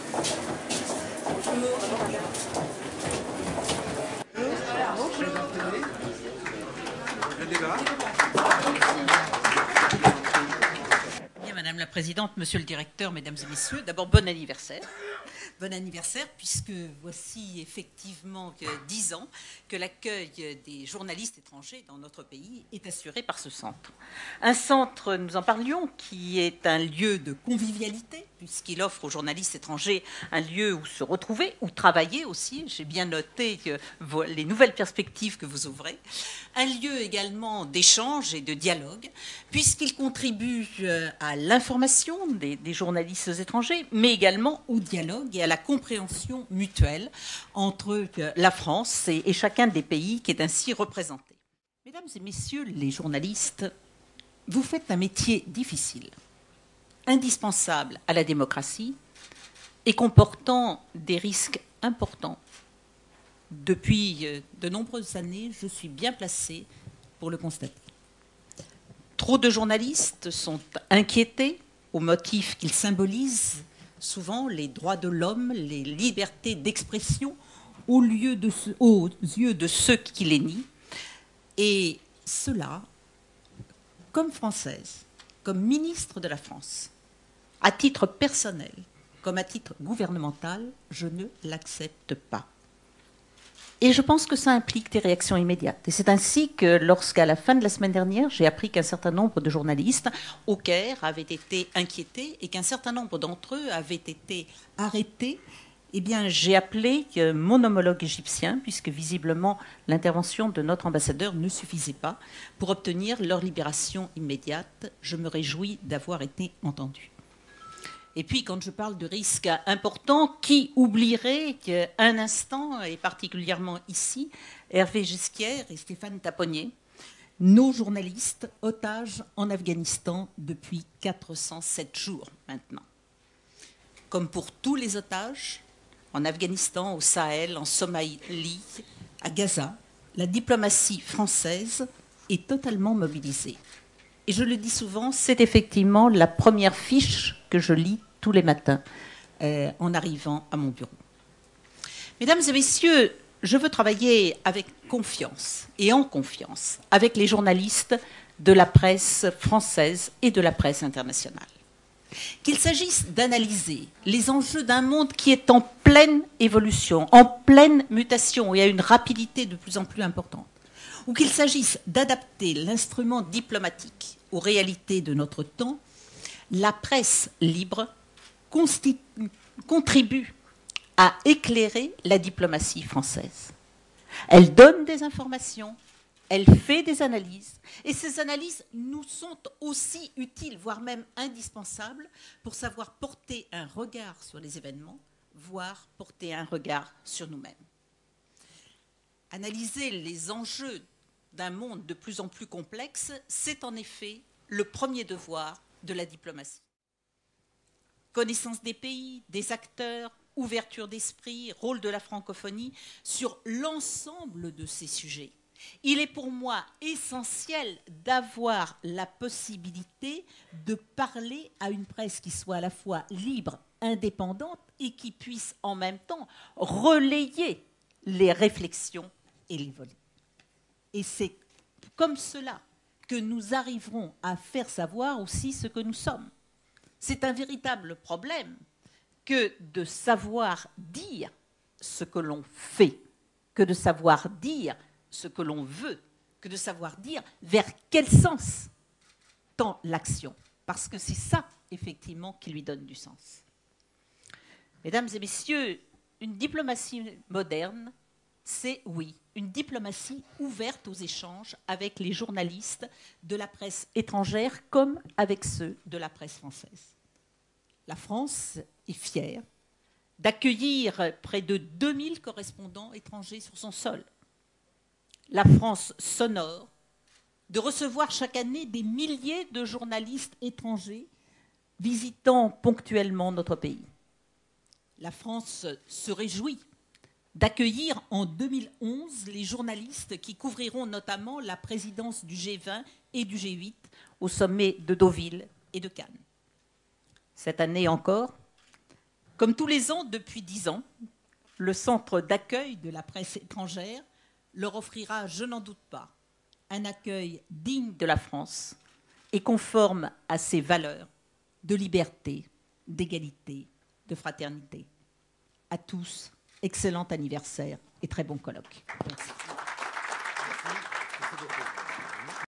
Bien, Madame la Présidente, Monsieur le Directeur, Mesdames et Messieurs, d'abord bon anniversaire. Bon anniversaire, puisque voici effectivement 10 ans que l'accueil des journalistes étrangers dans notre pays est assuré par ce centre. Un centre, nous en parlions, qui est un lieu de convivialité, puisqu'il offre aux journalistes étrangers un lieu où se retrouver, où travailler aussi. J'ai bien noté les nouvelles perspectives que vous ouvrez. Un lieu également d'échange et de dialogue, puisqu'il contribue à l'information des journalistes étrangers, mais également au dialogue et à la compréhension mutuelle entre la France et chacun des pays qui est ainsi représenté. Mesdames et messieurs les journalistes, vous faites un métier difficile, indispensable à la démocratie et comportant des risques importants. Depuis de nombreuses années, je suis bien placée pour le constater. Trop de journalistes sont inquiétés au motif qu'ils symbolisent souvent les droits de l'homme, les libertés d'expression aux yeux de ceux qui les nient. Et cela, comme Française, comme ministre de la France, à titre personnel, comme à titre gouvernemental, je ne l'accepte pas. Et je pense que ça implique des réactions immédiates. Et c'est ainsi que lorsqu'à la fin de la semaine dernière, j'ai appris qu'un certain nombre de journalistes au Caire avaient été inquiétés et qu'un certain nombre d'entre eux avaient été arrêtés, eh bien, j'ai appelé mon homologue égyptien, puisque visiblement l'intervention de notre ambassadeur ne suffisait pas, pour obtenir leur libération immédiate. Je me réjouis d'avoir été entendue. Et puis, quand je parle de risques importants, qui oublierait qu'un instant, et particulièrement ici, Hervé Gisquière et Stéphane Taponnier, nos journalistes otages en Afghanistan depuis 407 jours maintenant. Comme pour tous les otages, en Afghanistan, au Sahel, en Somalie, à Gaza, la diplomatie française est totalement mobilisée. Et je le dis souvent, c'est effectivement la première fiche que je lis tous les matins en arrivant à mon bureau. Mesdames et messieurs, je veux travailler avec confiance et en confiance avec les journalistes de la presse française et de la presse internationale. Qu'il s'agisse d'analyser les enjeux d'un monde qui est en pleine évolution, en pleine mutation et à une rapidité de plus en plus importante, ou qu'il s'agisse d'adapter l'instrument diplomatique aux réalités de notre temps, la presse libre contribue à éclairer la diplomatie française. Elle donne des informations, elle fait des analyses, et ces analyses nous sont aussi utiles, voire même indispensables, pour savoir porter un regard sur les événements, voire porter un regard sur nous-mêmes. Analyser les enjeux d'un monde de plus en plus complexe, c'est en effet le premier devoir de la diplomatie. Connaissance des pays, des acteurs, ouverture d'esprit, rôle de la francophonie, sur l'ensemble de ces sujets. Il est pour moi essentiel d'avoir la possibilité de parler à une presse qui soit à la fois libre, indépendante et qui puisse en même temps relayer les réflexions et les volets. Et c'est comme cela que nous arriverons à faire savoir aussi ce que nous sommes. C'est un véritable problème que de savoir dire ce que l'on fait, que de savoir dire ce que l'on veut, que de savoir dire vers quel sens tend l'action. Parce que c'est ça, effectivement, qui lui donne du sens. Mesdames et messieurs, une diplomatie moderne, c'est, oui, une diplomatie ouverte aux échanges avec les journalistes de la presse étrangère comme avec ceux de la presse française. La France est fière d'accueillir près de 2000 correspondants étrangers sur son sol. La France s'honore de recevoir chaque année des milliers de journalistes étrangers visitant ponctuellement notre pays. La France se réjouit d'accueillir en 2011 les journalistes qui couvriront notamment la présidence du G20 et du G8 au sommet de Deauville et de Cannes. Cette année encore, Comme tous les ans depuis 10 ans, le centre d'accueil de la presse étrangère leur offrira, je n'en doute pas, un accueil digne de la France et conforme à ses valeurs de liberté, d'égalité, de fraternité. À tous, excellent anniversaire et très bon colloque. Merci.